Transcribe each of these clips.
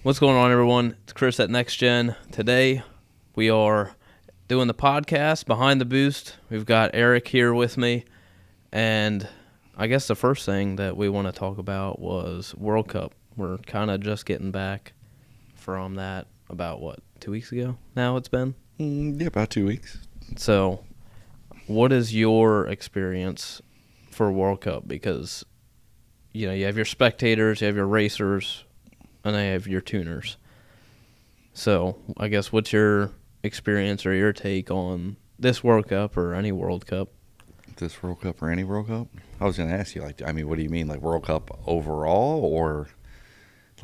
What's going on, everyone? It's Chris at Next Gen. Today, we are doing the podcast Behind the Boost. We've got Eric here with me, and I guess the first thing that we want to talk about was World Cup. We're kind of just getting back from that about, 2 weeks ago now it's been? Yeah, about 2 weeks. So, what is your experience for World Cup? Because, you have your spectators, you have your racers, and I have your tuners. So, I guess what's your experience or your take on this World Cup or any World Cup? This World Cup or any World Cup? I was going to ask you, what do you mean, World Cup overall, or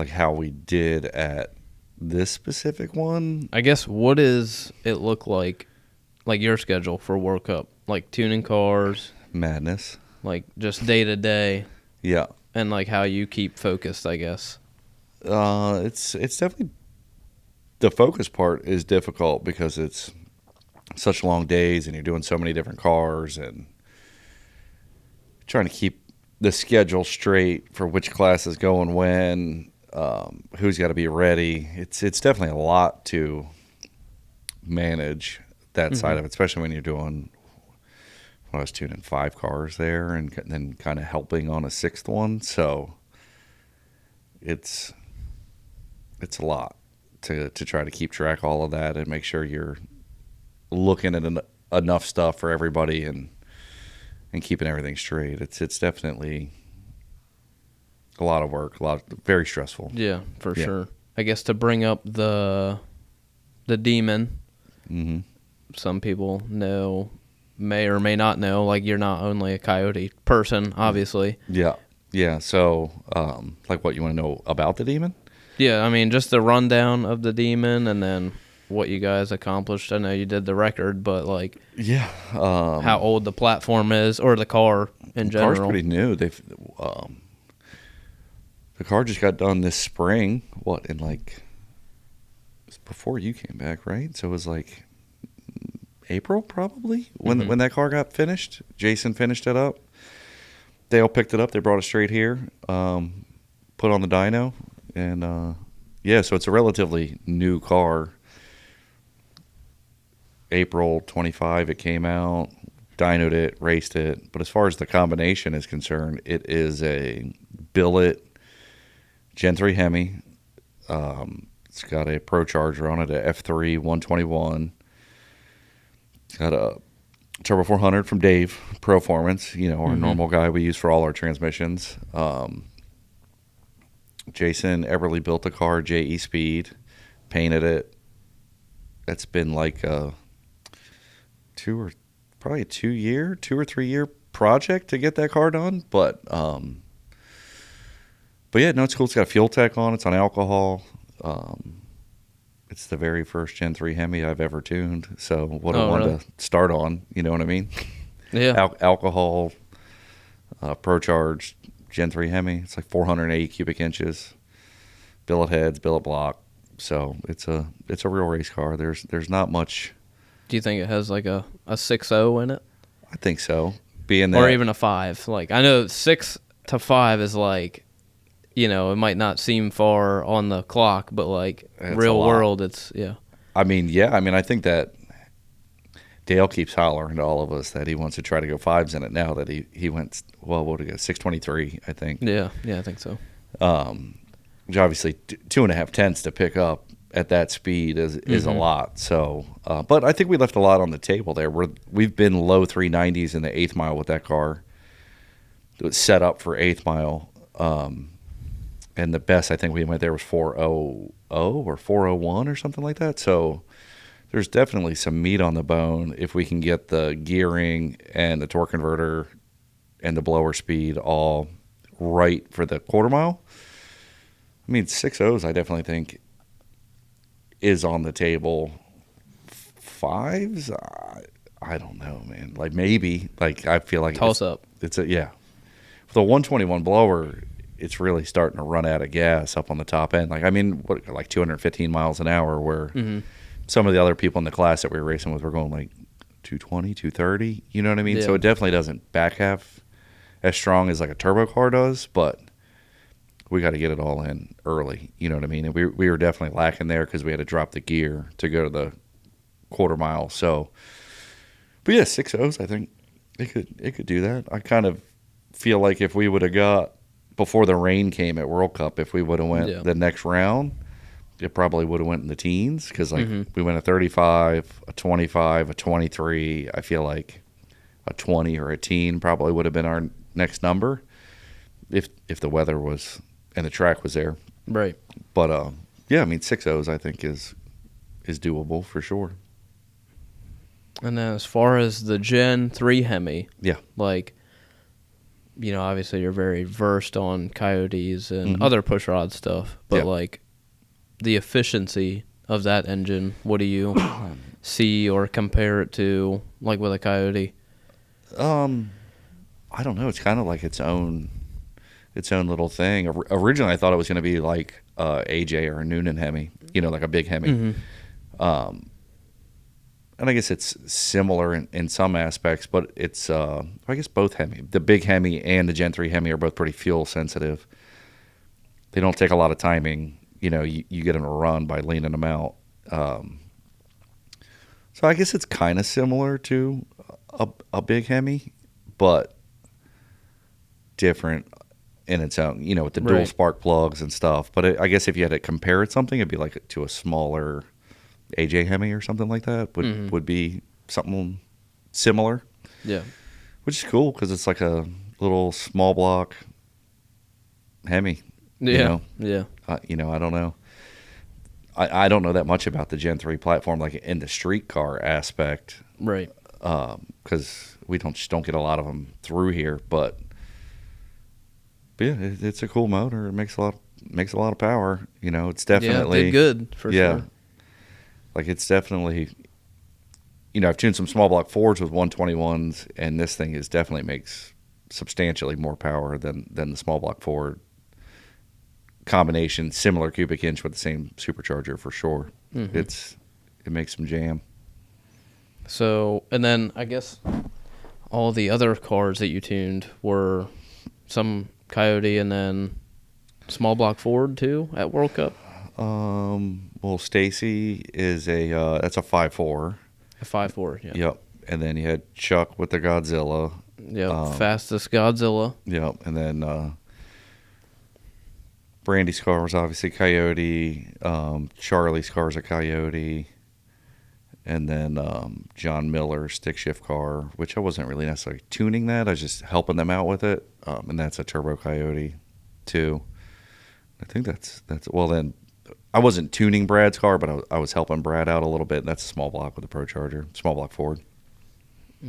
how we did at this specific one? I guess what does it look like your schedule for World Cup? Tuning cars? Madness. Just day to day? Yeah. And how you keep focused, I guess. It's definitely, the focus part is difficult because it's such long days and you're doing so many different cars and trying to keep the schedule straight for which class is going when, who's got to be ready. It's definitely a lot to manage that side of it, especially when you're doing, I was tuning 5 cars there and then kind of helping on a 6th one. So it's a lot to try to keep track of all of that and make sure you're looking at enough stuff for everybody and keeping everything straight. It's definitely a lot of work, very stressful. Yeah, for sure. I guess to bring up the demon, some people may or may not know, you're not only a Coyote person, obviously. Yeah. So, what you want to know about the demon? Yeah, just the rundown of the demon and then what you guys accomplished. I know you did the record, but how old the platform is or the car in general. The car's pretty new. The car just got done this spring. It was before you came back, right? So it was April probably when that car got finished. Jason finished it up. They all picked it up. They brought it straight here, put on the dyno. And, so it's a relatively new car. April 25, it came out, dynoed it, raced it. But as far as the combination is concerned, it is a billet Gen 3 Hemi. It's got a Pro Charger on it, a F3 121. It's got a Turbo 400 from Dave Performance, our normal guy we use for all our transmissions. Jason Eberly built the car, JE Speed, painted it. It's been a 2 or 3 year project to get that car done. But yeah, no, it's cool. It's got a FuelTech on. It's on alcohol. It's the very first Gen 3 Hemi I've ever tuned. So what I wanted to start on, you know what I mean? Yeah. Alcohol, Pro Charge, Gen 3 Hemi. It's 480 cubic inches, billet heads, billet block. So it's a real race car. There's not much. Do you think it has a 6.0 in it? I think so. Being that, or even a 5. I know 6 to 5 is it might not seem far on the clock, but real world, it's I think that Dale keeps hollering to all of us that he wants to try to go 5s in it now that he went, what did he go, 623, I think. Yeah, I think so. Which obviously 2.5 tenths to pick up at that speed is a lot. So, but I think we left a lot on the table there. We've been low 390s in the 8th mile with that car. It was set up for 8th mile. And the best I think we went there was 400 or 401 or something like that. So there's definitely some meat on the bone if we can get the gearing and the torque converter and the blower speed all right for the quarter mile. 6.0s I definitely think is on the table. 5s, I don't know, man. Maybe. I feel like toss up. It's with a 121 blower, it's really starting to run out of gas up on the top end. 215 miles an hour, where some of the other people in the class that we were racing with were going 220, 230. You know what I mean? Yeah. So it definitely doesn't back half as strong as a turbo car does, but we got to get it all in early. You know what I mean? And we were definitely lacking there because we had to drop the gear to go to the quarter mile. So, but yeah, 6.0s, I think it could do that. I kind of feel like if we would have got before the rain came at World Cup, if we would have went the next round, it probably would have went in the teens because like we went a 35, a 25, a 23. I feel like a 20 or a teen probably would have been our next number if the weather was and the track was there. Right. But yeah, I mean 6.0s I think is doable for sure. And then as far as the Gen 3 Hemi, yeah, like, you know, obviously you're very versed on coyotes and other pushrod stuff, but like the efficiency of that engine, what do you see or compare it to, like with a coyote? I don't know. It's kind of like its own little thing. Originally, I thought it was going to be like AJ or a Noonan Hemi, you know, like a big Hemi. And I guess it's similar in some aspects, but it's I guess both Hemi, the big Hemi and the Gen 3 Hemi are both pretty fuel sensitive. They don't take a lot of timing. You know, you get them to run by leaning them out. So I guess it's kind of similar to a big Hemi, but different in its own, you know, with the dual spark plugs and stuff. But I guess if you had to compare it something, it'd be like to a smaller AJ Hemi or something like that would be something similar. Yeah. Which is cool because it's like a little small block Hemi. Yeah. You know? Yeah. You know, I don't know. I don't know that much about the Gen 3 platform, like in the street car aspect. Right. Because we just don't get a lot of them through here. But yeah, it's a cool motor. It makes a lot of power. You know, it's definitely did good for sure. Like it's definitely, you know, I've tuned some small block Fords with 121s, and this thing definitely makes substantially more power than the small block Ford combination. Similar cubic inch with the same supercharger for sure. It makes some jam. So, and then I guess all the other cars that you tuned were some Coyote and then small block Ford too at World Cup. Well, Stacy is that's a 5.4. A 5.4, yeah. Yep. And then you had Chuck with the Godzilla. Yep. Fastest Godzilla. Yep. And then Brandy's car was obviously Coyote. Charlie's car is a Coyote. And then John Miller's stick shift car, which I wasn't really necessarily tuning that. I was just helping them out with it. And that's a Turbo Coyote too. I think that's well then. I wasn't tuning Brad's car, but I was helping Brad out a little bit. That's a small block with a Pro Charger, small block Ford.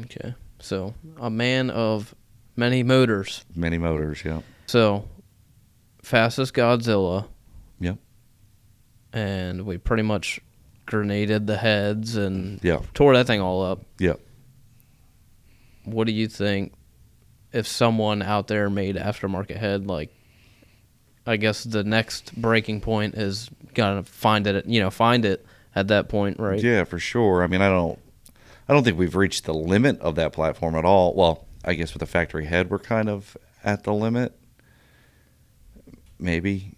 Okay, so a man of many motors. Many motors, yeah. So, fastest Godzilla. Yep. And we pretty much grenaded the heads and yeah, tore that thing all up. Yep. What do you think if someone out there made aftermarket head, like, I guess the next breaking point is gotta find it at that point, right? Yeah, for sure. I mean, I don't think we've reached the limit of that platform at all. Well, I guess with the factory head, we're kind of at the limit. Maybe.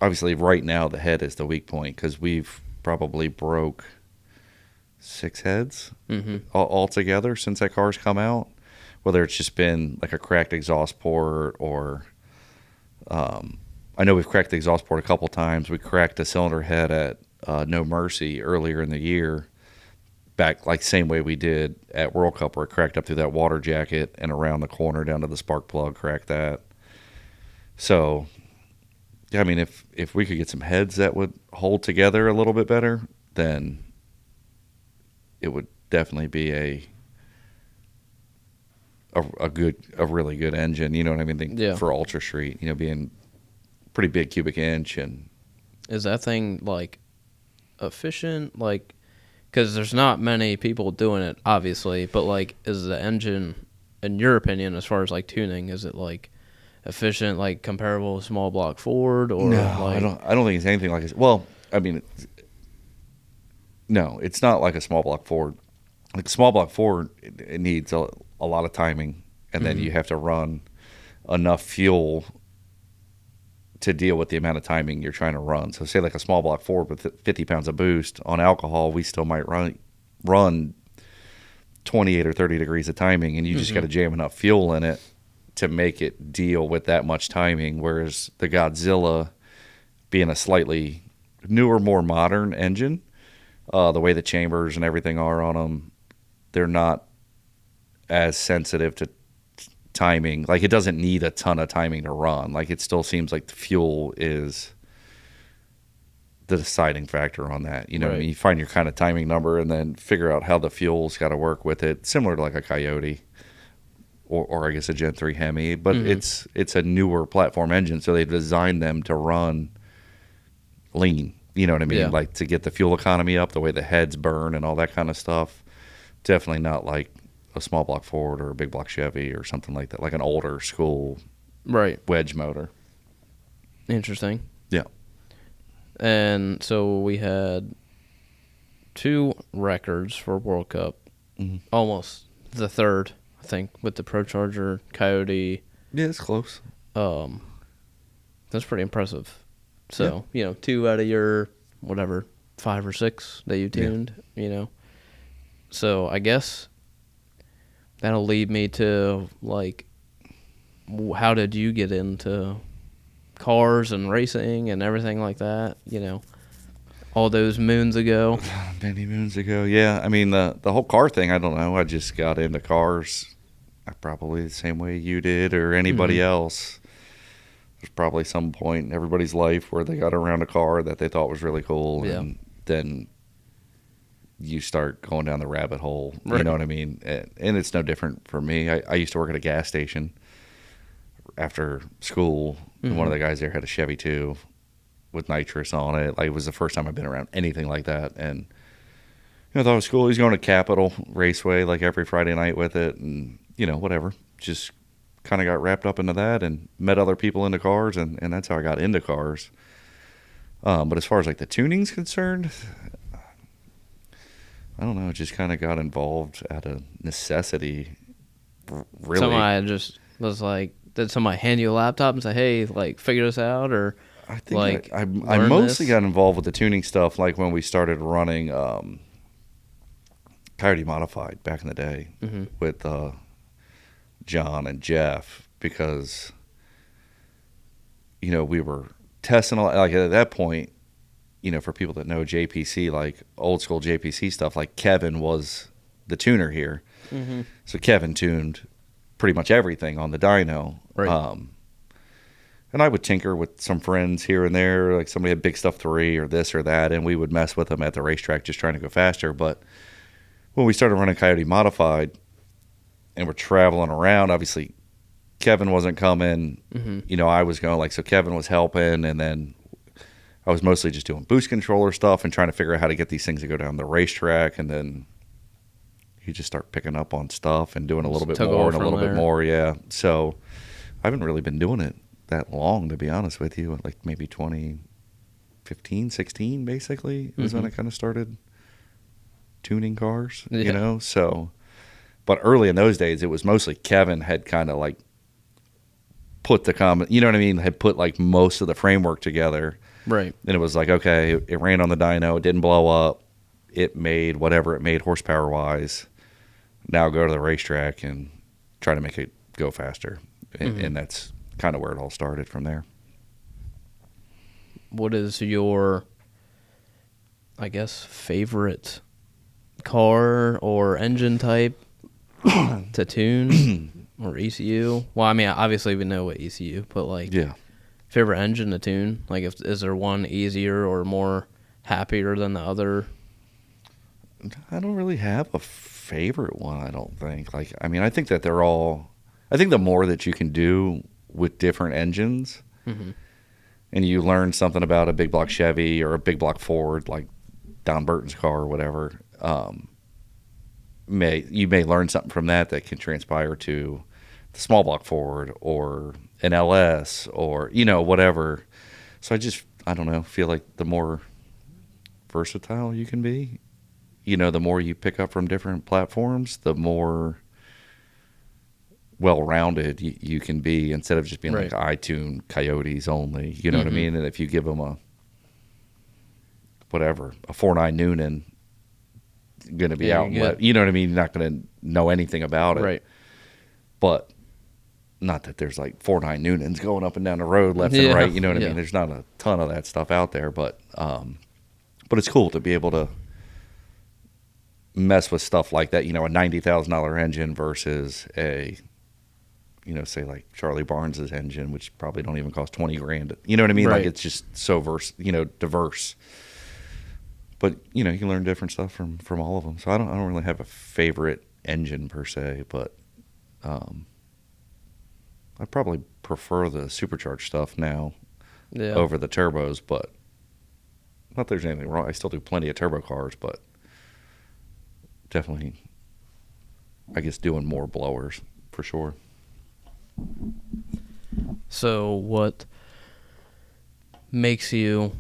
Obviously, right now the head is the weak point because we've probably broke 6 heads altogether since that car's come out. Whether it's just been like a cracked exhaust port or I know we've cracked the exhaust port a couple times. We cracked the cylinder head at No Mercy earlier in the year, back like same way we did at World Cup, where it cracked up through that water jacket and around the corner down to the spark plug, cracked that. So, yeah, I mean, if we could get some heads that would hold together a little bit better, then it would definitely be a really good engine, you know what I mean? For Ultra Street, you know, being pretty big cubic inch. And is that thing like efficient? Like, because there's not many people doing it, obviously, but like, is the engine, in your opinion, as far as like tuning, is it like efficient, like comparable to small block Ford, or no? Like, I don't think it's anything like it. Well, I mean, no, it's not like a small block Ford. Like small block Ford, it needs a lot of timing, and then you have to run enough fuel to deal with the amount of timing you're trying to run. So say like a small block Ford with 50 pounds of boost on alcohol, we still might run 28 or 30 degrees of timing, and you just got to jam enough fuel in it to make it deal with that much timing. Whereas the Godzilla, being a slightly newer, more modern engine, the way the chambers and everything are on them, they're not as sensitive to timing. Like, it doesn't need a ton of timing to run. Like, it still seems like the fuel is the deciding factor on that. You know what I mean? You find your kind of timing number and then figure out how the fuel's got to work with it, similar to like a Coyote or I guess a Gen 3 Hemi. But it's a newer platform engine, so they designed them to run lean. You know what I mean? Yeah. Like, to get the fuel economy up, the way the heads burn and all that kind of stuff. Definitely not like a small block Ford or a big block Chevy or something like that, like an older school wedge motor. Interesting. Yeah. And so we had 2 records for World Cup. Almost the third, I think, with the ProCharger Coyote. Yeah, it's close. That's pretty impressive. So, 2 out of your, 5 or 6 that you tuned, So I guess that'll lead me to, like, how did you get into cars and racing and everything like that, all those moons ago? Many moons ago, yeah. I mean, the whole car thing, I don't know. I just got into cars probably the same way you did or anybody else. There's probably some point in everybody's life where they got around a car that they thought was really cool, and then you start going down the rabbit hole. Right. You know what I mean? And it's no different for me. I used to work at a gas station after school, and one of the guys there had a Chevy 2 with nitrous on it. Like, it was the first time I've been around anything like that, and I thought it was cool. He was going to Capitol Raceway like every Friday night with it, and whatever. Just kind of got wrapped up into that and met other people into cars, and that's how I got into cars. But as far as like the tuning's concerned, I don't know. It just kind of got involved out of necessity. Really, somebody just was like, did somebody hand you a laptop and say, "Hey, like, figure this out"? Or I think I mostly got involved with the tuning stuff like when we started running Coyote Modified back in the day with John and Jeff, because we were testing like at that point, for people that know JPC, like old school JPC stuff, like Kevin was the tuner here. So Kevin tuned pretty much everything on the dyno. Right. And I would tinker with some friends here and there, like somebody had Big Stuff 3 or this or that, and we would mess with them at the racetrack just trying to go faster. But when we started running Coyote Modified and we're traveling around, obviously Kevin wasn't coming. I was going, like, so Kevin was helping, and then I was mostly just doing boost controller stuff and trying to figure out how to get these things to go down the racetrack, and then you just start picking up on stuff and doing a little bit more and a little bit more, yeah. So I haven't really been doing it that long, to be honest with you. Like maybe 2015, 16, basically, is when I kind of started tuning cars, So, but early in those days, it was mostly Kevin had kind of like put the had put like most of the framework together. Right. And it was like, okay, it ran on the dyno, it didn't blow up, it made whatever it made horsepower wise. Now go to the racetrack and try to make it go faster. And that's kind of where it all started from there. What is your, I guess, favorite car or engine type to tune or ECU? Well, I mean, obviously we know what ECU, but like, favorite engine to tune? Like, is there one easier or more happier than the other? I don't really have a favorite one, I don't think. Like, I mean, I think that they're all, I think the more that you can do with different engines, and you learn something about a big block Chevy or a big block Ford, like Don Burton's car or whatever, you may learn something from that can transpire to the small block Ford or an LS or, whatever. So I don't know, feel like the more versatile you can be, the more you pick up from different platforms, the more well-rounded you can be, instead of just being Right. like iTunes Coyotes only. You know what I mean? And if you give them a 4.9 Noonan, going to be Yeah, out and you're let, you know what I mean? You're not going to know anything about it. Right. But not that there's like 4.9 Noonans going up and down the road left and Yeah, right. You know what I yeah. mean? There's not a ton of that stuff out there, but it's cool to be able to mess with stuff like that. You know, a $90,000 engine versus a, you know, say like Charlie Barnes's engine, which probably don't even cost 20 grand. You know what I mean? Right. Like, it's just so diverse. But you know, you can learn different stuff from all of them. So I don't really have a favorite engine per se, but I probably prefer the supercharged stuff now over the turbos. But not that there's anything wrong. I still do plenty of turbo cars, but definitely, I guess, doing more blowers for sure. So what makes you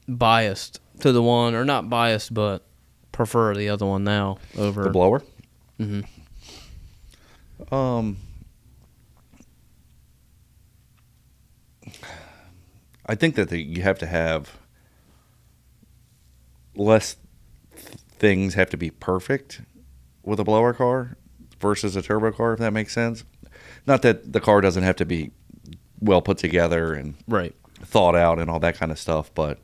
biased to the one, or not biased, but prefer the other one now over The blower? Mm-hmm. I think that you have to have less things have to be perfect with a blower car versus a turbo car, if that makes sense. Not that the car doesn't have to be well put together and Right. thought out and all that kind of stuff, but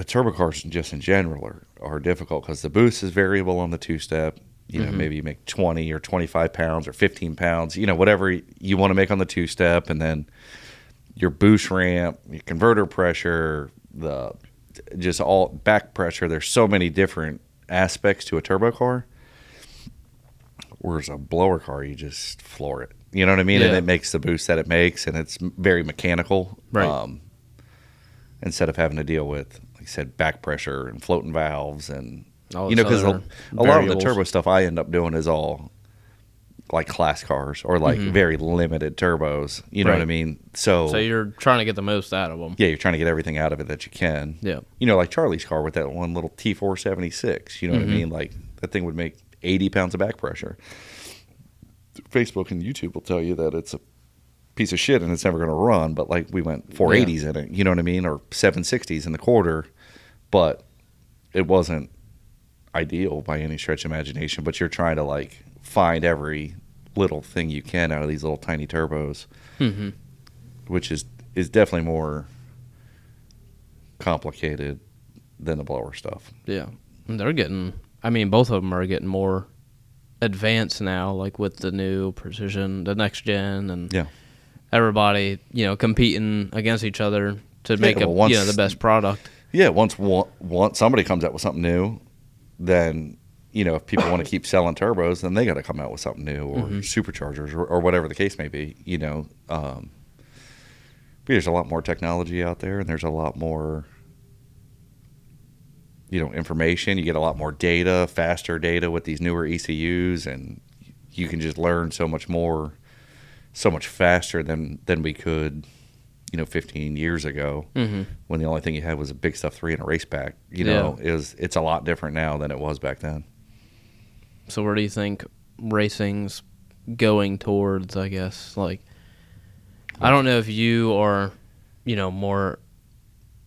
turbo cars just in general are difficult because the boost is variable on the two-step. You know, maybe you make 20 or 25 pounds or 15 pounds, you know, whatever you want to make on the two-step, and then your boost ramp, your converter pressure, just all back pressure. There's so many different aspects to a turbo car. Whereas a blower car, you just floor it. You know what I mean? Yeah. And it makes the boost that it makes, and it's very mechanical. Right. Instead of having to deal with, like I said, back pressure and floating valves and, All you know, those because other a lot of the variables. turbo stuff I end up doing is all like class cars or like very limited turbos. You know what I Right. mean? So you're trying to get the most out of them. Yeah, you're trying to get everything out of it that you can. Yeah. You know, like Charlie's car with that one little T476. You know what I mean? Like, that thing would make 80 pounds of back pressure. Facebook and YouTube will tell you that it's a piece of shit and it's never going to run, but like we went 480s in it. You know what I mean? Or 760s in the quarter, but it wasn't ideal by any stretch of imagination. But you're trying to like find every little thing you can out of these little tiny turbos, which is definitely more complicated than the blower stuff. Yeah. And they're getting, I mean, both of them are getting more advanced now, like with the new precision, the next gen, and Yeah. everybody, you know, competing against each other to make well, the best product. Yeah, once somebody comes out with something new, then, you know, if people want to keep selling turbos, then they got to come out with something new, or superchargers, or whatever the case may be. You know, but there's a lot more technology out there, and there's a lot more, you know, information. You get a lot more data, faster data with these newer ECUs, and you can just learn so much more, so much faster than we could, you know, 15 years ago, when the only thing you had was a Big Stuff 3 and a race pack. You know, it's a lot different now than it was back then. So where do you think racing's going towards, I guess? Like, I don't know if you are, you know, more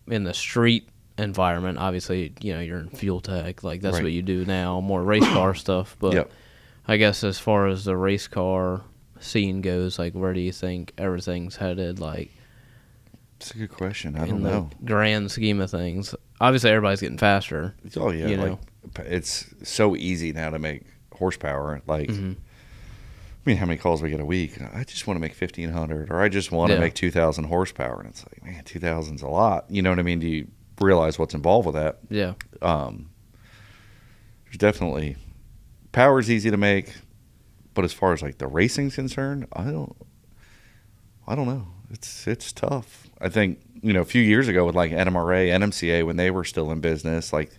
in the street environment. Obviously, you know, you're in FuelTech. Like, that's Right. what you do now, more race car stuff. But Yep. I guess as far as the race car scene goes, like, where do you think everything's headed? Like, It's a good question. I don't in know. the grand scheme of things. Obviously, everybody's getting faster. Oh yeah, you like know. it's so easy now to make horsepower. Like, I mean, how many calls we get a week? I just want to make 1,500, or I just want to make 2,000 horsepower, and it's like, man, 2,000's a lot. You know what I mean? Do you realize what's involved with that? Yeah. There's definitely power's easy to make, but as far as like the racing's concerned, I don't know. It's tough. I think, you know, a few years ago with like NMRA, NMCA, when they were still in business, like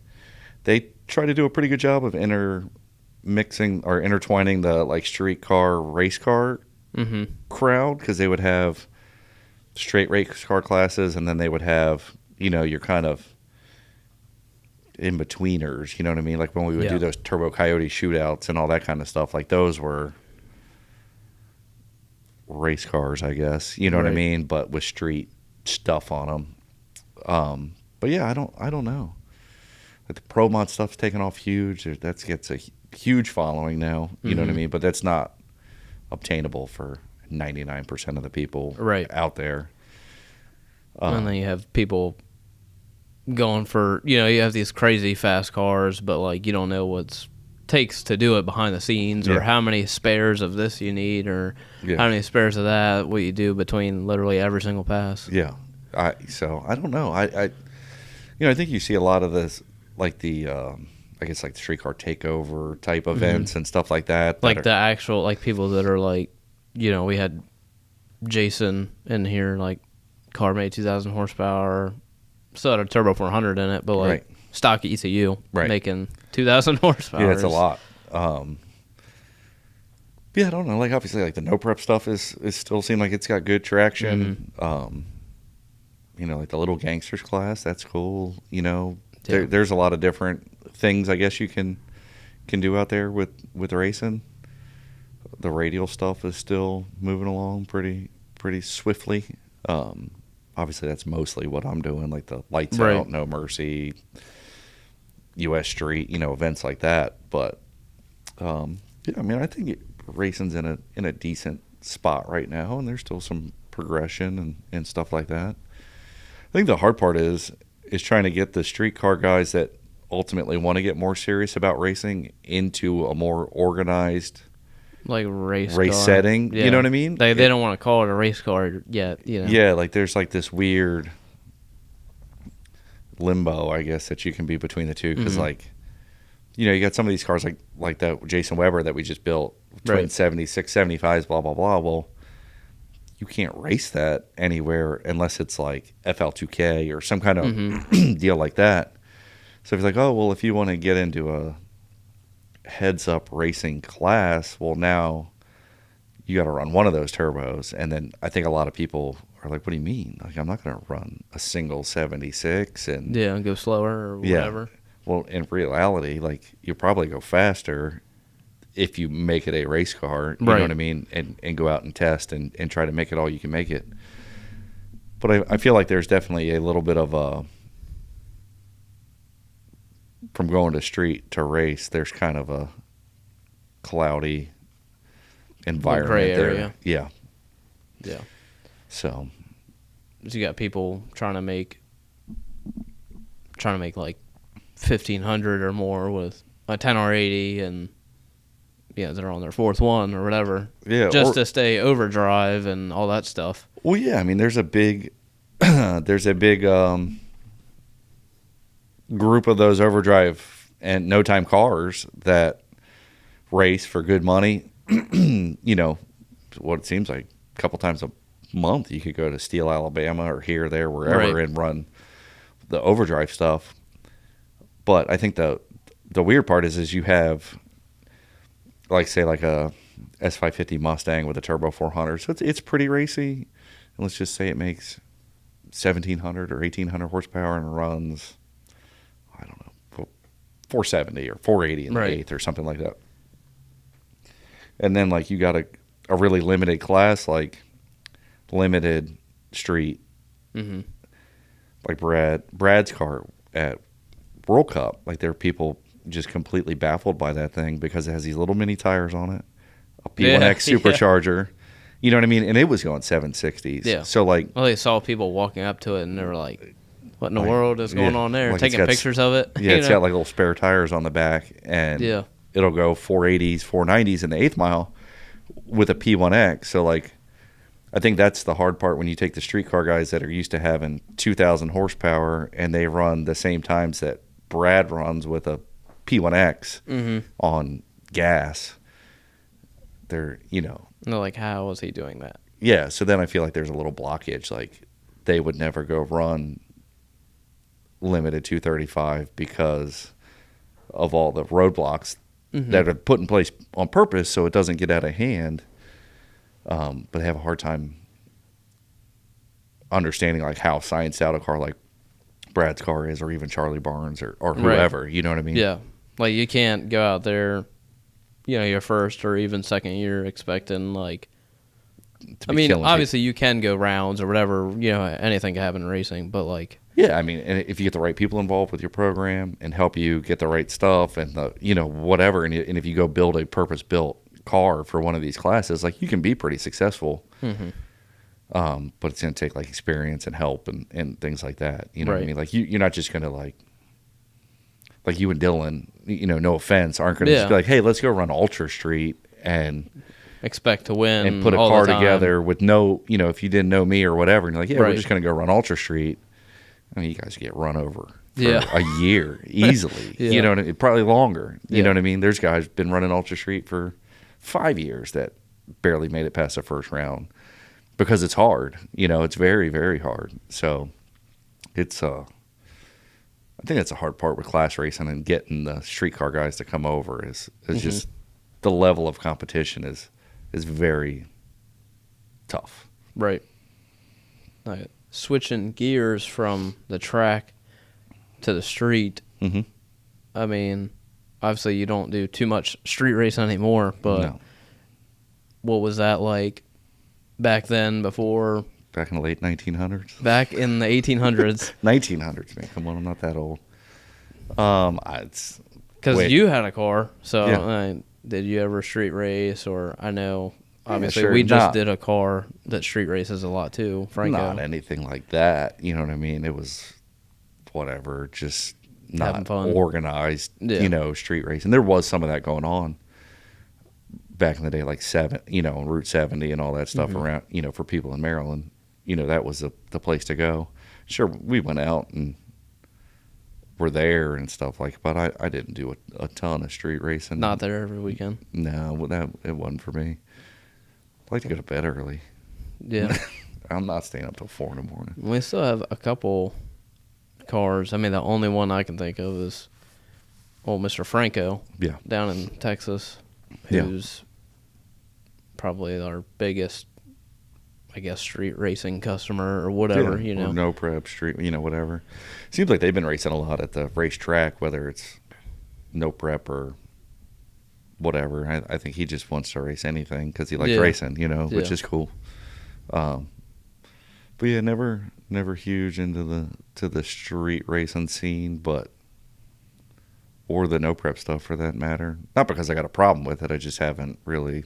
they tried to do a pretty good job of intertwining the like street car, race car crowd, because they would have straight race car classes, and then they would have, you know, your kind of in-betweeners, you know what I mean? Like when we would do those Turbo Coyote shootouts and all that kind of stuff, like those were race cars, I guess. You know what I Right. mean? But with street stuff on them. But yeah, I don't know. Like the pro mod stuff's taken off huge. That gets a huge following now. You know what I mean? But that's not obtainable for 99% of the people Right. out there. And then you have people going for, you have these crazy fast cars, but like you don't know what's takes to do it behind the scenes, or Yeah. how many spares of this you need, or Yeah. how many spares of that, what you do between literally every single pass. Yeah. So I don't know. I think you see a lot of this, like the I guess like the streetcar takeover type events and stuff like that. Like the actual, like people that are like, we had Jason in here, like car made 2,000 horsepower, still had a turbo 400 in it, but like Right. stock ECU Right. making 2,000 horsepower. Yeah, it's a lot. Yeah, I don't know. Like obviously, like the no prep stuff is still seem like it's got good traction. Like the little gangsters class, that's cool. Yeah. There's a lot of different things I guess you can do out there with racing. The radial stuff is still moving along pretty swiftly. Obviously, that's mostly what I'm doing, like the lights Right. out, no mercy, U.S. Street, events like that. But yeah, I mean, I think racing's in a decent spot right now, and there's still some progression and stuff like that. I think the hard part is trying to get the street car guys that ultimately want to get more serious about racing into a more organized like race car setting. Yeah. You know what I mean? They don't want to call it a race car yet. Yeah, like there's like this weird limbo, I guess, that you can be between the two, because like you got some of these cars like that Jason Weber that we just built, twin Right. 76 75s, blah blah blah. Well, you can't race that anywhere unless it's like FL2K or some kind of deal like that. So if you're like, oh well, if you want to get into a heads up racing class, well now you got to run one of those turbos. And then I think a lot of people are like, what do you mean? Like, I'm not going to run a single 76 and go slower or whatever. Well, in reality, like you'll probably go faster if you make it a race car, you know Right. what I mean, and go out and test and try to make it all you can make it. But I feel like there's definitely a little bit of a, from going to street to race, there's kind of a cloudy environment gray there. area. Yeah. Yeah. So You got people trying to make like 1,500 or more with a 10R80, and they're on their fourth one or whatever. Yeah, just or- to stay overdrive and all that stuff. well, yeah. I mean, there's a big group of those overdrive and no time cars that race for good money. What it seems like a couple times a month you could go to Steele, Alabama, or here, there, wherever, Right. and run the overdrive stuff. But I think the weird part is you have, like, say, like a S550 Mustang with a turbo 400, so it's pretty racy. And let's just say it makes 1,700 or 1,800 horsepower and runs, I don't know, 470 or 480 in the Right. eighth or something like that. And then like you got a really limited class, like limited street, like Brad's car at World Cup. Like there are people just completely baffled by that thing because it has these little mini tires on it, a P1X supercharger. You know what I mean? And it was going 760s. Yeah. So like, Well, they saw people walking up to it, and they were like, what in the world is going yeah, on there? like it's Taking got pictures of it. yeah, it's got like little spare tires on the back, and Yeah. it'll go 480s, 490s in the eighth mile with a P1X. So like, I think that's the hard part when you take the street car guys that are used to having 2,000 horsepower and they run the same times that Brad runs with a P1X on gas. They're, And they're like, how was he doing that? yeah. So then I feel like there's a little blockage. Like they would never go run limited 235 because of all the roadblocks that are put in place on purpose so it doesn't get out of hand. But they have a hard time understanding like how scienced out a car like Brad's car is, or even Charlie Barnes or whoever. Right. You know what I mean? Yeah. Like you can't go out there, your first or even second year expecting like I mean, obviously you can go rounds or whatever, anything can happen in racing, but like. Yeah, I mean, and if you get the right people involved with your program and help you get the right stuff and whatever, and if you go build a purpose-built car for one of these classes, like you can be pretty successful. Mm-hmm. But it's going to take like experience and help and things like that. You know what I mean? Like you're not just going to like you and Dylan, no offense, aren't going to just be like, hey, let's go run Ultra Street and expect to win and put a car together with no, if you didn't know me or whatever, and you're like, yeah, we're just going to go run Ultra Street. I mean, you guys get run over for a year easily. You know what I mean? Probably longer. You know what I mean? There's guys been running Ultra Street for 5 years that barely made it past the first round because it's hard. It's very, very hard. So it's I think that's a hard part with class racing and getting the street car guys to come over is just the level of competition is very tough. Right. Right. Switching gears from the track to the street. Mm-hmm. I mean, obviously you don't do too much street racing anymore, but what was that like back then before? Back in the late 1900s? Back in the 1800s. 1900s, man. Come on, I'm not that old. Because you had a car, so did you ever street race? Or I know, obviously, we just did a car that street races a lot too, Franco. Not anything like that, you know what I mean? It was whatever, just not organized, street racing. There was some of that going on back in the day, like Route 70 and all that stuff around, for people in Maryland. That was the place to go. Sure, we went out and were there and stuff but I didn't do a ton of street racing. Not there every weekend. No, it wasn't for me. I like to go to bed early. Yeah. I'm not staying up till 4 in the morning. We still have a couple cars. I mean, the only one I can think of is old Mr. Franco down in Texas, who's probably our biggest, I guess, street racing customer or whatever, Or no prep, street, whatever. Seems like they've been racing a lot at the racetrack, whether it's no prep or whatever. I think he just wants to race anything because he likes racing, which is cool. But yeah, never huge into the street racing scene, or the no prep stuff for that matter. Not because I got a problem with it. I just haven't really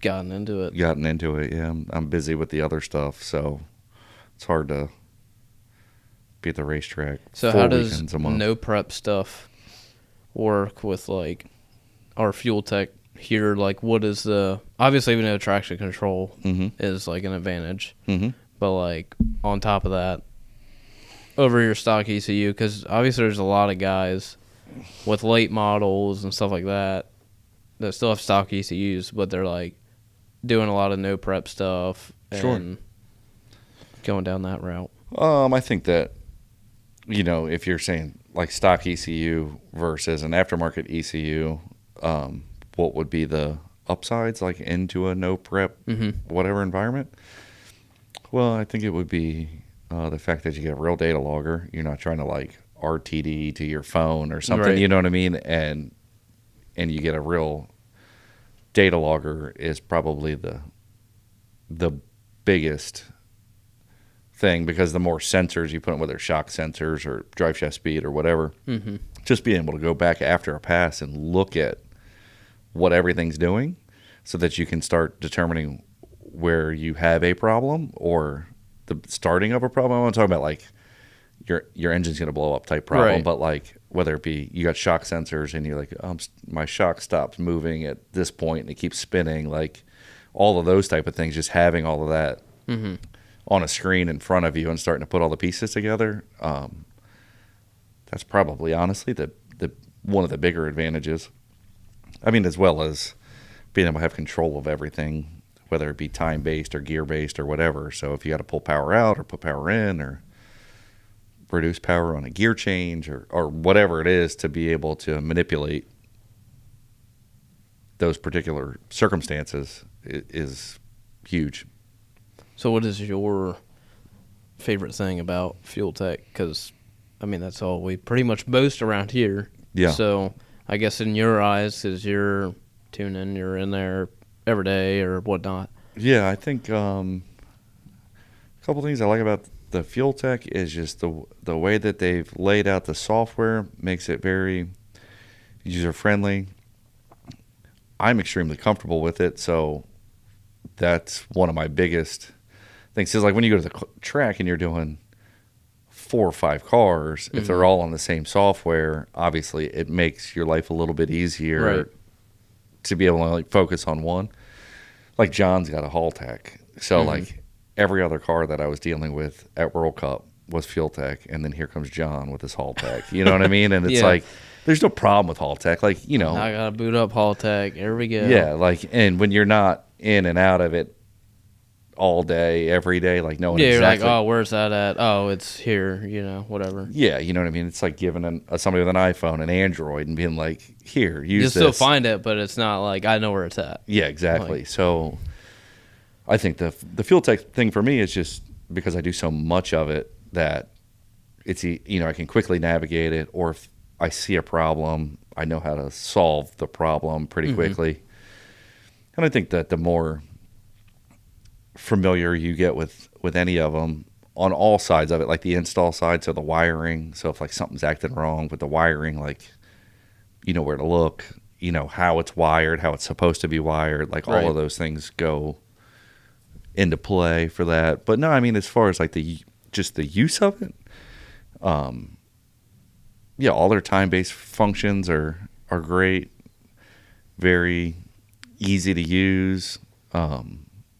gotten into it. Yeah, I'm busy with the other stuff, so it's hard to be at the racetrack. So how does no prep stuff work with like our FuelTech here? Like, what is obviously we know traction control is like an advantage, but like on top of that, over your stock ECU, because obviously there's a lot of guys with late models and stuff like that still have stock ECUs, but they're like doing a lot of no prep stuff and going down that route. I think that, if you're saying like stock ECU versus an aftermarket ECU, what would be the upsides like into a no prep whatever environment? Well, I think it would be the fact that you get a real data logger. You're not trying to like RTD to your phone or something, right. You know what I mean? And you get a real data logger is probably the biggest thing, because the more sensors you put in, whether shock sensors or drive shaft speed or whatever, just being able to go back after a pass and look at what everything's doing so that you can start determining where you have a problem or the starting of a problem. I'm not talking about like your engine's going to blow up type problem, right. But like whether it be you got shock sensors and you're like, my shock stops moving at this point and it keeps spinning, like all of those type of things, just having all of that on a screen in front of you and starting to put all the pieces together, that's probably honestly the one of the bigger advantages. I mean, as well as being able to have control of everything, whether it be time-based or gear-based or whatever. So if you got to pull power out or put power in or reduce power on a gear change or whatever it is, to be able to manipulate those particular circumstances is huge. So what is your favorite thing about FuelTech? Because, I mean, that's all we pretty much boast around here. Yeah. So I guess in your eyes, as you're tuning, you're in there, every day or whatnot. Yeah, I think a couple things I like about the FuelTech is just the way that they've laid out the software makes it very user friendly. I'm extremely comfortable with it, so that's one of my biggest things. Is like when you go to the track and you're doing 4 or 5 cars, if they're all on the same software, obviously it makes your life a little bit easier to be able to like focus on one. Like John's got a Holtec, so like every other car that I was dealing with at World Cup was FuelTech, and then here comes John with his Holtec. You know what I mean? And it's like there's no problem with Holtec. Like, you know, I gotta boot up Holtec. Here we go. Yeah, like, and when you're not in and out of it all day, every day, like knowing you're exactly. like, oh, where's that at? Oh, it's here. You know, whatever. Yeah, you know what I mean. It's like giving somebody with an iPhone an Android and being like, here, use You this. still find it, but it's not like I know where it's at. Yeah, exactly. So I think the FuelTech thing for me is just because I do so much of it that it's, you know, I can quickly navigate it, or if I see a problem, I know how to solve the problem pretty quickly. And I think that the more familiar you get with any of them on all sides of it, like the install side, so the wiring, so if like something's acting wrong with the wiring, like you know where to look, you know how it's wired, how it's supposed to be wired, like all of those things go into play for that. But no, I mean, as far as like just the use of it, yeah, all their time-based functions are great, very easy to use.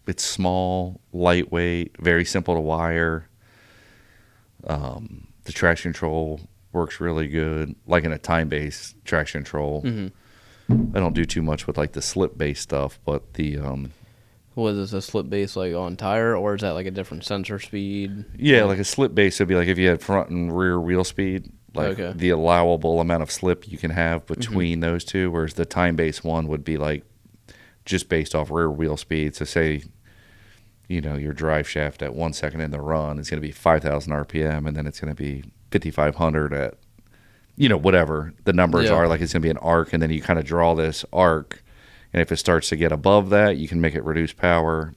It's small, lightweight, very simple to wire. The traction control works really good, like in a time-based traction control. I don't do too much with like the slip-based stuff, but the what is this, a slip base like on tire, or is that like a different sensor speed? yeah, like a slip base would be like if you had front and rear wheel speed, like the allowable amount of slip you can have between those two, whereas the time-based one would be like just based off rear wheel speed. So say, you know, your drive shaft at 1 second in the run is going to be 5,000 RPM, and then it's going to be 5,500 at, you know, whatever the numbers are. Like it's going to be an arc, and then you kind of draw this arc, and if it starts to get above that, you can make it reduce power.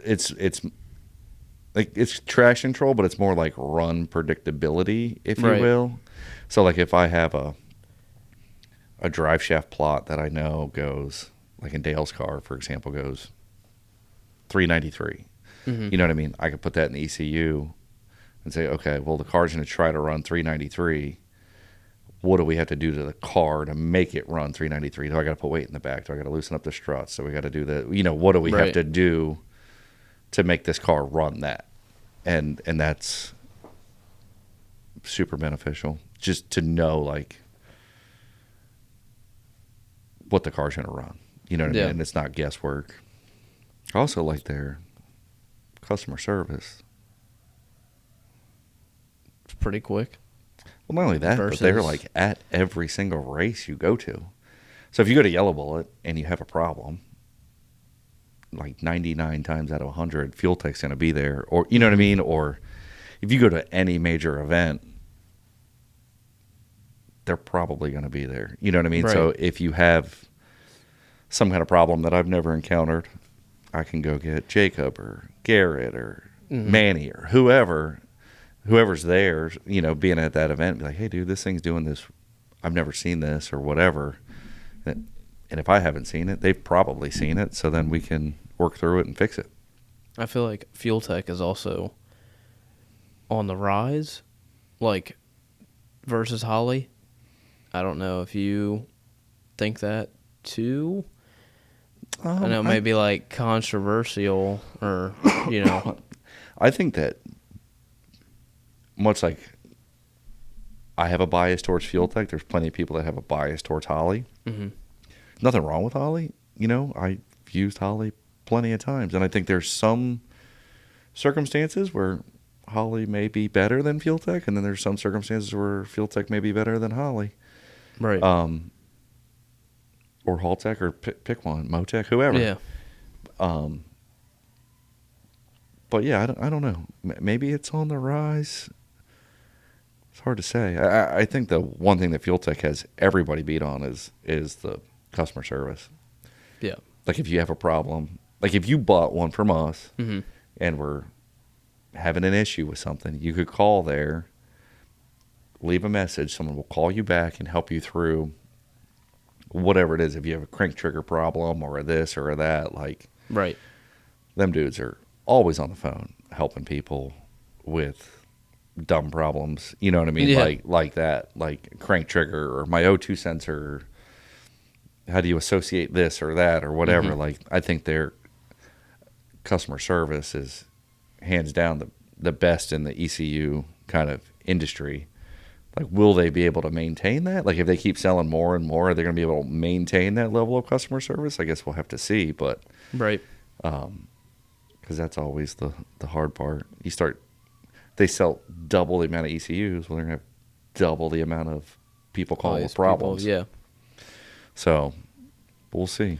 It's like it's traction control, but it's more like run predictability, if you will. So like if I have a drive shaft plot that I know goes, like in Dale's car, for example, goes 393. You know what I mean? I could put that in the ECU and say, okay, well, the car's going to try to run 393. What do we have to do to the car to make it run 393? Do I got to put weight in the back? Do I got to loosen up the struts? So we got to do the, you know, what do we have to do to make this car run that? And that's super beneficial, just to know, like, what the car's going to run. You know what I mean? And it's not guesswork. I also like their customer service. It's pretty quick. Well, not only that, but they're like at every single race you go to. So if you go to Yellow Bullet and you have a problem, like 99 times out of 100, FuelTech's going to be there. Or, you know what I mean? Or if you go to any major event, they're probably going to be there. You know what I mean? So if you have some kind of problem that I've never encountered, I can go get Jacob or Garrett or Manny or whoever's there, you know, being at that event, be like, hey, dude, this thing's doing this. I've never seen this or whatever. And if I haven't seen it, they've probably seen it. So then we can work through it and fix it. I feel like FuelTech is also on the rise, like, versus Holly. I don't know if you think that too. I know it may be like controversial, or, you know. I think that much like I have a bias towards FuelTech, there's plenty of people that have a bias towards Holly. Nothing wrong with Holly. You know, I've used Holly plenty of times, and I think there's some circumstances where Holly may be better than FuelTech, and then there's some circumstances where FuelTech may be better than Holly. Right. Or Holtec, or pick one, Motec, whoever. Yeah. But yeah, I don't know. Maybe it's on the rise. It's hard to say. I think the one thing that FuelTech has everybody beat on is the customer service. Yeah. Like if you have a problem, like if you bought one from us Mm-hmm. and we're having an issue with something, you could call there, leave a message. Someone will call you back and help you through whatever it is. If you have a crank trigger problem or a this or a that, like Right. them dudes are always on the phone helping people with dumb problems. You know what I mean? Yeah. Like that, like crank trigger or my O2 sensor. How do you associate this or that or whatever? Mm-hmm. Like I think their customer service is hands down the best in the ECU kind of industry. Like, will they be able to maintain that? Like, if they keep selling more and more, are they going to be able to maintain that level of customer service? I guess we'll have to see, but Right. because that's always the hard part. They sell double the amount of ECUs, well, they're going to have double the amount of people All calling these with problems. people, yeah. So, we'll see.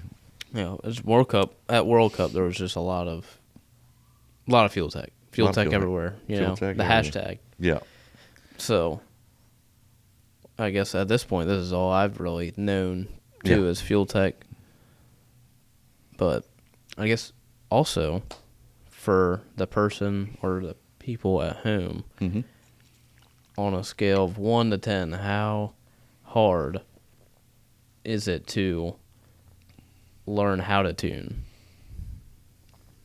Yeah. It's World Cup. At World Cup, there was just a lot of FuelTech. FuelTech everywhere. You know, FuelTech the everywhere. hashtag. Yeah. So, I guess at this point, this is all I've really known too is FuelTech. But I guess also for the person or the people at home, Mm-hmm. on a scale of 1 to 10, how hard is it to learn how to tune?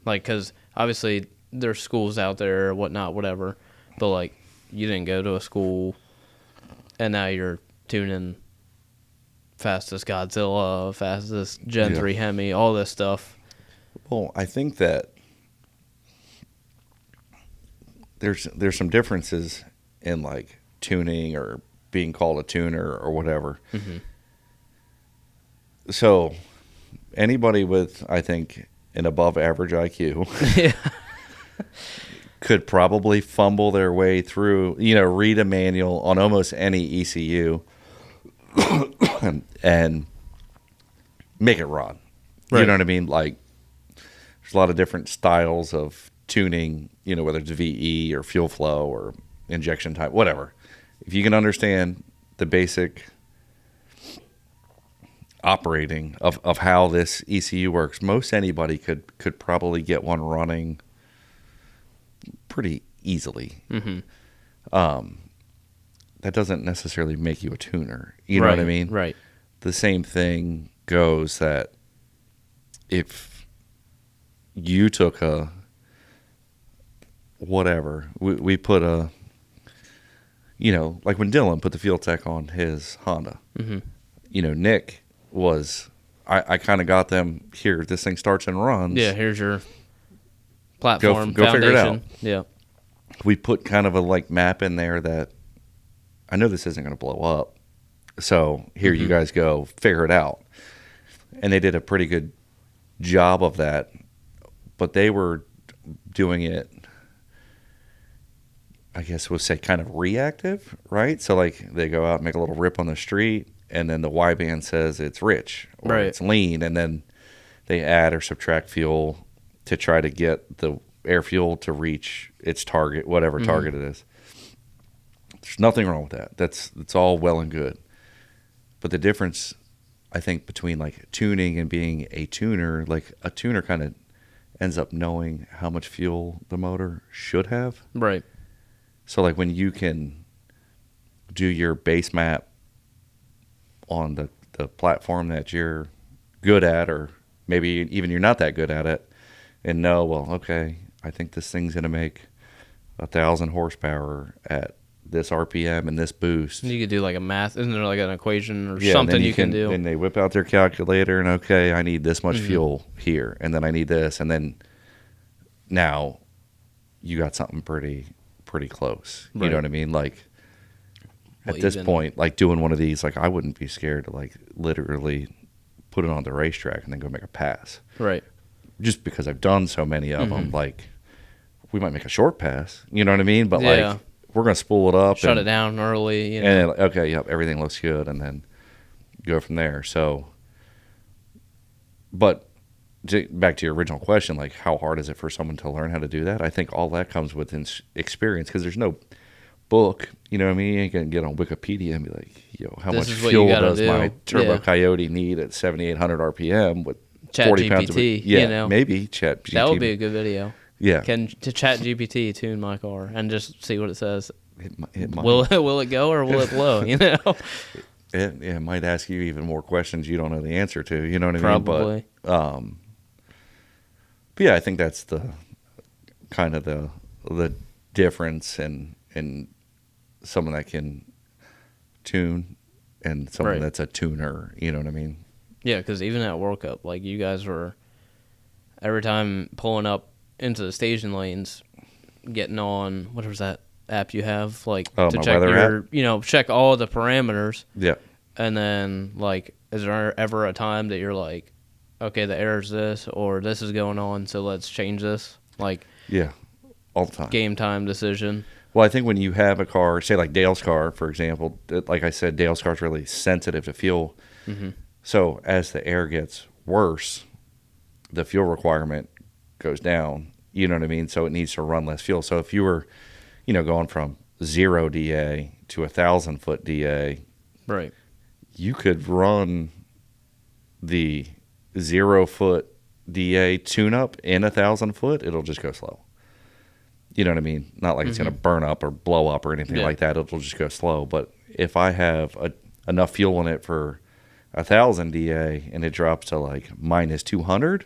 Like, because obviously there's schools out there or whatnot, whatever, but like you didn't go to a school and now you're tuning fastest Godzilla, fastest Gen 3 Hemi, all this stuff. Well, I think that there's some differences in like tuning or being called a tuner or whatever. Mm-hmm. So anybody with, I think, an above average IQ Yeah. could probably fumble their way through, read a manual on almost any ECU and make it run. Right. You know what I mean? Like, there's a lot of different styles of tuning, whether it's VE or fuel flow or injection type, whatever. If you can understand the basic operating of how this ECU works, most anybody could probably get one running pretty easily. Mm-hmm. That doesn't necessarily make you a tuner. You know what I mean? Right. The same thing goes that if you took a whatever, we put a, like when Dylan put the FuelTech on his Honda, Mm-hmm. Nick was, I kind of got them here. This thing starts and runs. Yeah, here's your platform, Go foundation. figure it out. Yeah. We put kind of a like map in there that I know this isn't going to blow up. So here you guys go, figure it out. And they did a pretty good job of that, but they were doing it, I guess we'll say kind of reactive, right? So like they go out and make a little rip on the street, and then the Y band says it's rich or Right. it's lean, and then they add or subtract fuel to try to get the air fuel to reach its target, whatever target it is. There's nothing wrong with that. That's all well and good. But the difference, I think, between like tuning and being a tuner, like a tuner kind of ends up knowing how much fuel the motor should have. Right. So like when you can do your base map on the platform that you're good at, or maybe even you're not that good at it, and know, well, okay, I think this thing's going to make 1,000 horsepower at this RPM and this boost. You could do like a math. Isn't there like an equation or And something then you can do? Then they whip out their calculator and, okay, I need this much fuel here, and then I need this, and then now you got something pretty close. You Right. know what I mean? Like, Well, at this even- point, like doing one of these, like I wouldn't be scared to like literally put it on the racetrack and then go make a pass. Right. Just because I've done so many of them, like we might make a short pass, you know what I mean? But Yeah. like we're gonna spool it up, Shut it down early. and then, okay, yep, everything looks good, and then go from there. So, but back to your original question, like how hard is it for someone to learn how to do that? I think all that comes with experience, because there's no book, you know what I mean? You ain't gonna get on Wikipedia and be like, how This much is what you fuel gotta does do. my Turbo Yeah. Coyote need at 7,800 RPM with Chat 40 pounds GPT, yeah, you know. maybe Chat GPT. That would be a good video. Yeah. Can to Chat GPT tune my car and just see what it says. It might. Will it go or will it blow? You know. It might ask you even more questions you don't know the answer to. You know what I mean? Probably. But yeah, I think that's the kind of the difference in someone that can tune and someone that's a tuner. You know what I mean? Yeah, because even at World Cup, like you guys were every time pulling up into the station lanes, getting on what was that app you have to check your app? Check all the parameters. Yeah. And then is there ever a time that you're like, okay, the error's this or this is going on, so let's change this? Yeah, all the time. Game time decision. Well, I think when you have a car, say like Dale's car, for example, like I said, Dale's car is really sensitive to fuel. Mm-hmm. So as the air gets worse, the fuel requirement goes down. You know what I mean? So it needs to run less fuel. So if you were, going from 0 DA to 1,000-foot DA, right, you could run the 0-foot DA tune-up in 1,000-foot. It'll just go slow. You know what I mean? Not like it's going to burn up or blow up or anything like that. It'll just go slow. But if I have enough fuel in it for 1,000 DA and it drops to minus 200,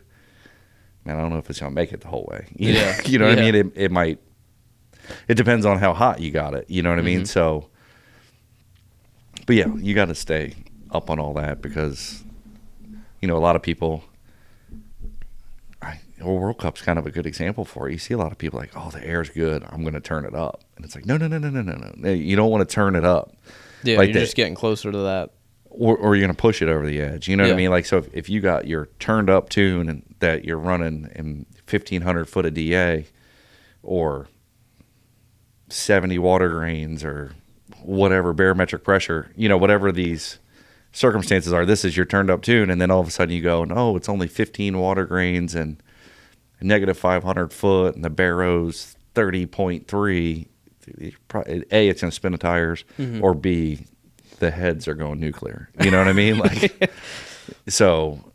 man, I don't know if it's going to make it the whole way. You know what I mean? It might. It depends on how hot you got it. You know what I mean? So, but yeah, you got to stay up on all that because, a lot of people. World Cup's kind of a good example for it. You see a lot of people like, oh, the air's good, I'm going to turn it up. And it's like, no. You don't want to turn it up. Yeah, you're just getting closer to that. Or you're going to push it over the edge. You know what I mean? So if you got your turned up tune and that you're running in 1,500 foot of DA or 70 water grains or whatever, barometric pressure, whatever these circumstances are, this is your turned up tune. And then all of a sudden you go, no, it's only 15 water grains and negative 500 foot and the Barrow's 30.3. A, it's going to spin the tires, or B, the heads are going nuclear. You know what I mean? So,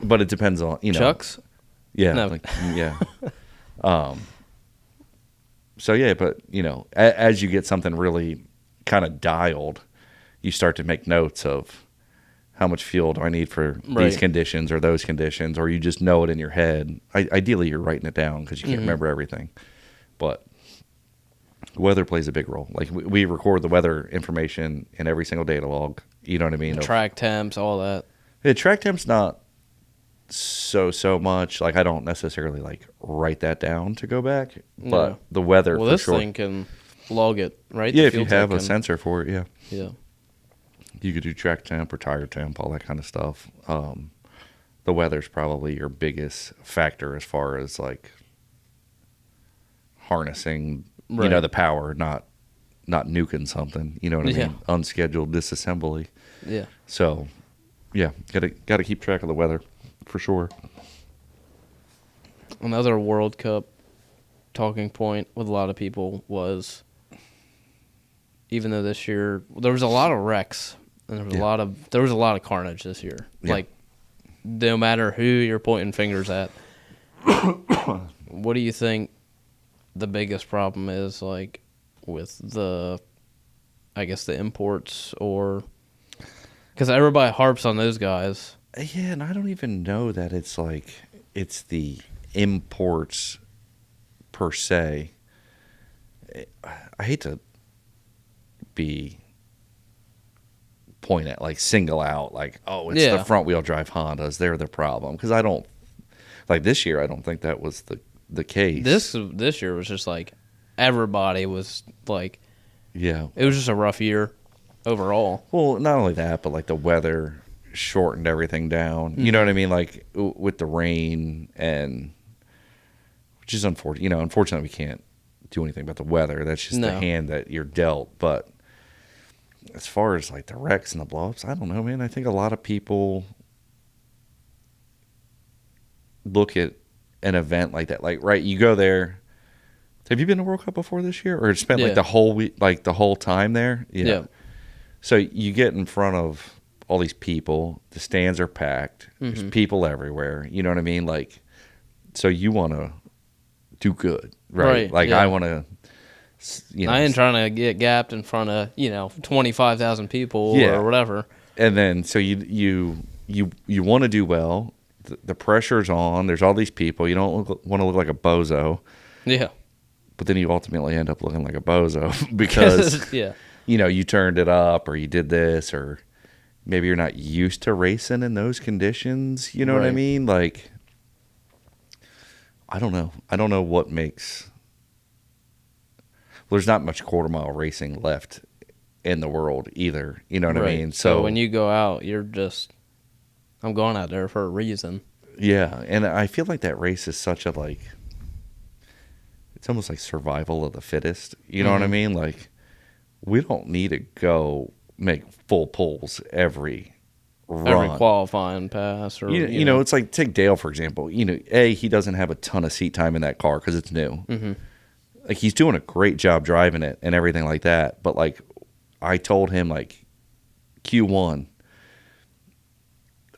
but it depends on, Chucks? Yeah. No. Yeah. So, yeah, but, as you get something really kind of dialed, you start to make notes of how much fuel do I need for these conditions or those conditions, or you just know it in your head. Ideally, you're writing it down because you can't remember everything. But weather plays a big role. We record the weather information in every single data log. You know what I mean? Track temps, all that. Yeah, track temps not so much. I don't necessarily write that down to go back. But the weather, well, for this sure. thing can log it, right? Yeah, if you have a sensor for it, yeah. Yeah. You could do track temp or tire temp, all that kind of stuff. The weather's probably your biggest factor as far as harnessing, the power, not nuking something. You know what I mean? Unscheduled disassembly. Yeah. So, yeah, gotta keep track of the weather for sure. Another World Cup talking point with a lot of people was, even though this year there was a lot of wrecks. And there was a lot of carnage this year. Yeah. No matter who you're pointing fingers at, what do you think the biggest problem is, with the imports, or because everybody harps on those guys? Yeah, and I don't even know that it's it's the imports per se. I hate to be point at single out it's the front wheel drive Hondas, they're the problem, because I don't this year I don't think that was the case. This year was just everybody was yeah, it was just a rough year overall. Well, not only that, but the weather shortened everything down. You know what I mean? With the rain, and which is unfortunate. Unfortunately we can't do anything about the weather. That's just the hand that you're dealt. But as far as the wrecks and the blowups, I don't know, man. I think a lot of people look at an event like that. Right, you go there. Have you been to World Cup before this year, or spent the whole week, the whole time there? Yeah. So you get in front of all these people. The stands are packed. There's people everywhere. You know what I mean? Like, so you want to do good, right? Like, yeah. I want to, I ain't trying to get gapped in front of 25,000 people Yeah. or whatever. And then so you want to do well. The pressure's on. There's all these people. You don't want to look like a bozo. Yeah. But then you ultimately end up looking like a bozo because Yeah. you turned it up or you did this, or maybe you're not used to racing in those conditions. You know what I Right. mean? Like, I don't know. I don't know what makes. Well, there's not much quarter mile racing left in the world either. You know what I mean? So when you go out, you're just, I'm going out there for a reason. Yeah, and I feel like that race is such a it's almost like survival of the fittest. You know what I mean? Like, we don't need to go make full pulls every run. Every qualifying pass. Or, you know, it's like, take Dale, for example. He doesn't have a ton of seat time in that car because it's new. Mm-hmm. Like, he's doing a great job driving it and everything like that. But, like, I told him, like, Q1,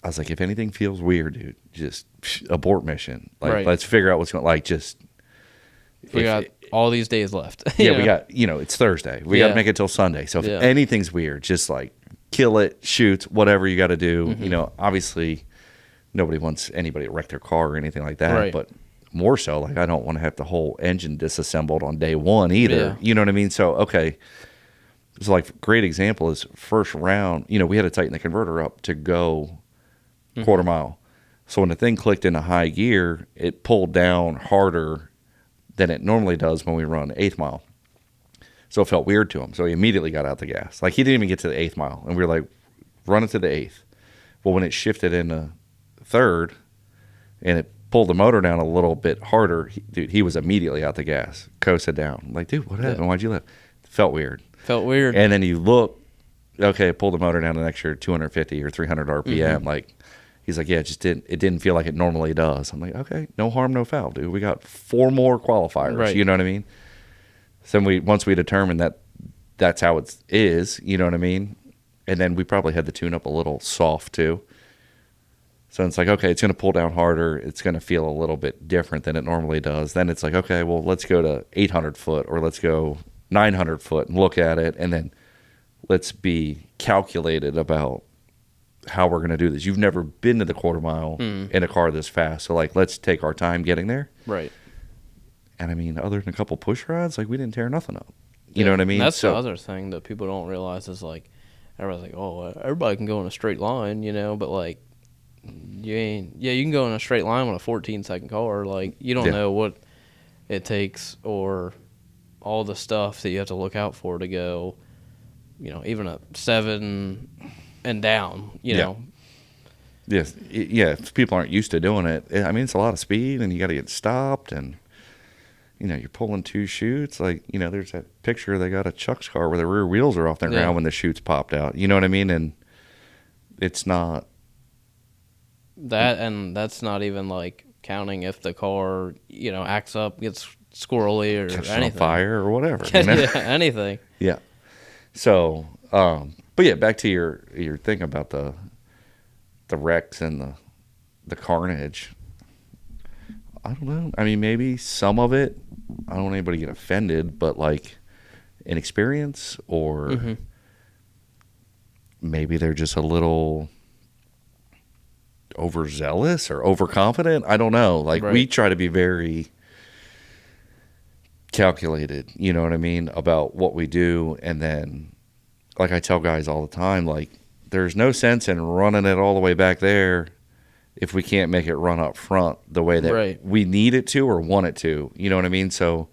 I was like, if anything feels weird, dude, just abort mission. Like, let's figure out what's going on. Like, just. We got all these days left. Yeah, we got, it's Thursday. We got to make it till Sunday. So if anything's weird, just like kill it, shoot, whatever you got to do. Obviously, nobody wants anybody to wreck their car or anything like that. Right. But more so, like, I don't want to have the whole engine disassembled on day one either. Yeah. You know what I mean? So, okay. So, like, great example is first round, we had to tighten the converter up to go quarter mile. So when the thing clicked into high gear, it pulled down harder than it normally does when we run 8th mile. So it felt weird to him. So he immediately got out the gas. Like, he didn't even get to the 8th mile. And we were like, run it to the 8th. Well, when it shifted into 3rd and it pulled the motor down a little bit harder, he was immediately out the gas, coasted down. I'm like, dude, what happened? Why'd you leave? It felt weird. And then you look, okay, pull the motor down an extra 250 or 300 RPM. Like, he's like, yeah, it didn't feel like it normally does. I'm like, okay, no harm, no foul, dude. We got 4 more qualifiers. Right. You know what I mean? So once we determined that that's how it is, you know what I mean? And then we probably had the tune up a little soft too. So it's like, okay, it's going to pull down harder. It's going to feel a little bit different than it normally does. Then it's like, okay, well, let's go to 800 foot or let's go 900 foot and look at it. And then let's be calculated about how we're going to do this. You've never been to the quarter mile in a car this fast. So, like, let's take our time getting there. Right. And, I mean, other than a couple push rods, like, we didn't tear nothing up. You know what I mean? That's the other thing that people don't realize is, like, everybody's like, oh, everybody can go in a straight line, but, like, you can go in a straight line with a 14-second car. Like, you don't know what it takes or all the stuff that you have to look out for to go, even a 7 and down, know. Yes. Yeah, if people aren't used to doing it, I mean, it's a lot of speed, and you got to get stopped, and, you're pulling 2 chutes. Like, there's that picture, they got a Chuck's car where the rear wheels are off the ground when the chutes popped out. You know what I mean? And it's not. And that's not even, like, counting if the car, acts up, gets squirrely or Catches anything. on fire or whatever. Yeah, anything. Yeah. So, but yeah, back to your thing about the wrecks and the carnage. I don't know. I mean, maybe some of it, I don't want anybody to get offended, but like inexperience or maybe they're just a little overzealous or overconfident. I don't know. Like, we try to be very calculated, you know what I mean, about what we do. And then, like I tell guys all the time, like, there's no sense in running it all the way back there if we can't make it run up front the way that we need it to or want it to. You know what I mean? So,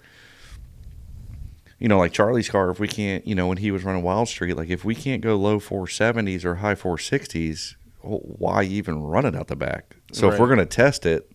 like Charlie's car, if we can't, when he was running Wild Street, like, if we can't go low 470s or high 460s, why even run it out the back? So if we're going to test it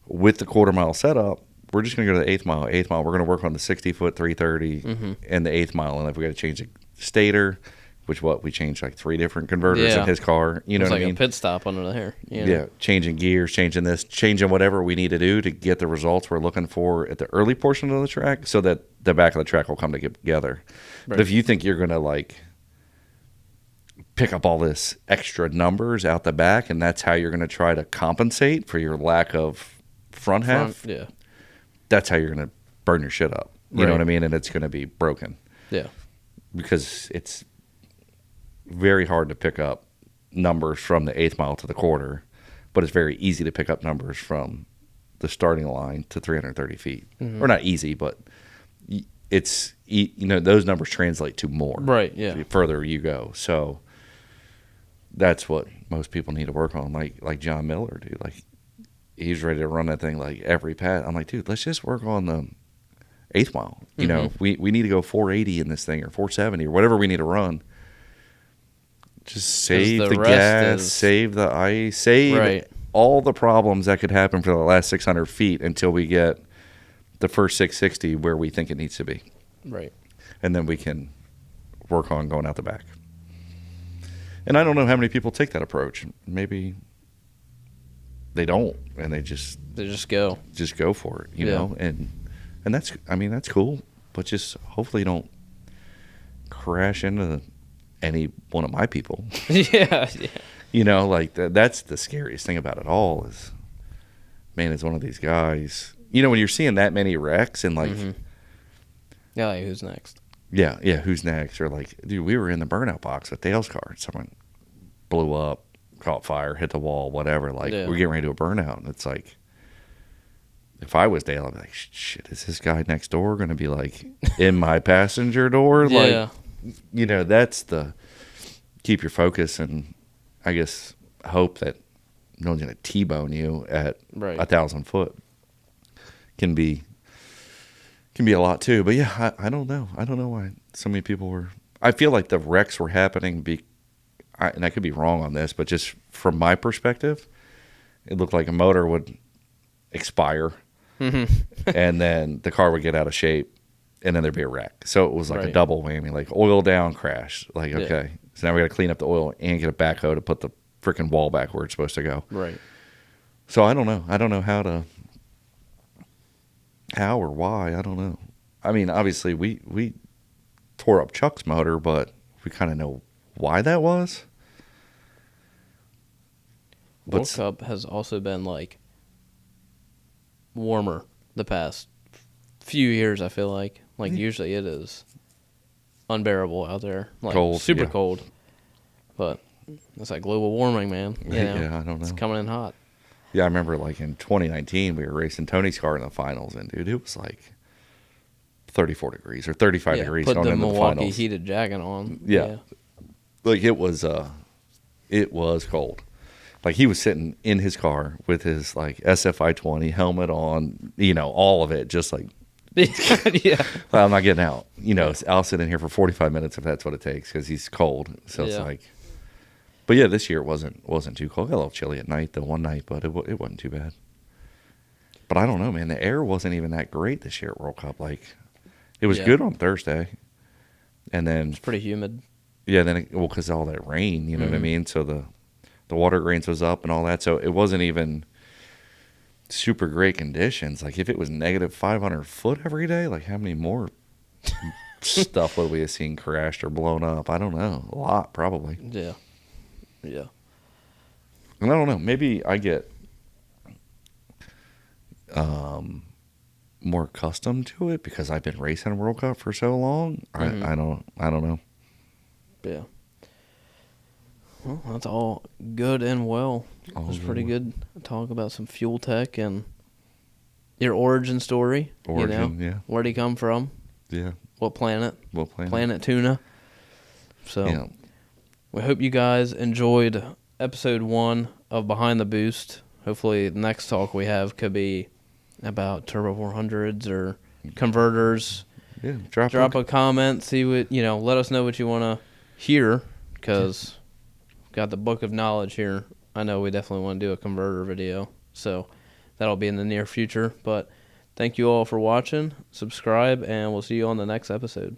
with the quarter mile setup, we're just going to go to the 8th mile. 8th mile, we're going to work on the 60-foot 330 and the 8th mile. And if we got to change the stator, which we changed like 3 different converters in his car. You know what I mean? It's like a pit stop under there. Yeah, changing gears, changing this, changing whatever we need to do to get the results we're looking for at the early portion of the track so that the back of the track will come together. But if you think you're going to, like, pick up all this extra numbers out the back, and that's how you're going to try to compensate for your lack of front half. Yeah. That's how you're going to burn your shit up. You know what I mean? And it's going to be broken. Yeah. Because it's very hard to pick up numbers from the eighth mile to the quarter, but it's very easy to pick up numbers from the starting line to 330 feet. Or not easy, but it's, those numbers translate to more. Right, yeah. The further you go. So that's what most people need to work on, like John Miller, dude. Like, he's ready to run that thing like every pat. I'm like, dude, let's just work on the eighth mile. You know, we need to go 480 in this thing, or 470, or whatever we need to run. Just save the gas, save the ice, save all the problems that could happen for the last 600 feet until we get the first 660 where we think it needs to be. Right. And then we can work on going out the back. And I don't know how many people take that approach. Maybe they don't, and they just go for it, you know. And that's cool, but just hopefully you don't crash into any one of my people. Yeah. You know, like that's the scariest thing about it all is, man, it's one of these guys. You know, when you're seeing that many wrecks and like, yeah, like who's next? Yeah, who's next? Or like, dude, we were in the burnout box with Dale's car. Someone blew up, caught fire, hit the wall, whatever. Like, we're getting ready to do a burnout, and it's like, if I was Dale, I'd be like, shit, is this guy next door going to be like in my passenger door? Yeah. Like, you know, that's the keep your focus and I guess hope that no one's going to T-bone you at 1,000 foot can be a lot too. But yeah, I don't know. I don't know why so many people were. I feel like the wrecks were happening. And I could be wrong on this, but just from my perspective, it looked like a motor would expire, and then the car would get out of shape, and then there'd be a wreck. So it was like a double whammy, like oil down, crash. Like, okay, so now we got to clean up the oil and get a backhoe to put the freaking wall back where it's supposed to go. Right. So I don't know. I don't know how or why. I don't know. I mean, obviously we tore up Chuck's motor, but we kind of know why that was. World Cup has also been like warmer the past few years. I feel like usually it is unbearable out there, like cold, super cold. But it's like global warming, man. You know? Yeah, I don't know. It's coming in hot. Yeah, I remember like in 2019 we were racing Tony's car in the finals, and dude, it was like 34 degrees or 35 degrees going into the finals. Milwaukee heated jacket on. Yeah. Like it was cold. Like he was sitting in his car with his like SFI 20 helmet on, you know, all of it, just like, yeah. I'm not getting out. You know, I'll sit in here for 45 minutes if that's what it takes because he's cold. So it's like, but yeah, this year it wasn't too cold. It got a little chilly at night, the one night, but it wasn't too bad. But I don't know, man. The air wasn't even that great this year at World Cup. Like, it was good on Thursday, and then it's pretty humid. Yeah, then because all that rain, you know what I mean. So the water grains was up and all that. So it wasn't even super great conditions. Like if it was negative 500 foot every day, like how many more stuff would we have seen crashed or blown up? I don't know. A lot, probably. Yeah. Yeah. And I don't know. Maybe I get more accustomed to it because I've been racing World Cup for so long. I don't know. Yeah. Well, that's all good and well. It was pretty good talk about some FuelTech and your origin story. Yeah. Where'd he come from? Yeah. What planet? Planet Tuna. So yeah. We hope you guys enjoyed episode 1 of Behind the Boost. Hopefully the next talk we have could be about Turbo 400s or converters. Yeah. Drop a comment. See what, let us know what you want to hear because we've got the book of knowledge here. I know we definitely want to do a converter video. So that'll be in the near future. But thank you all for watching. Subscribe, and we'll see you on the next episode.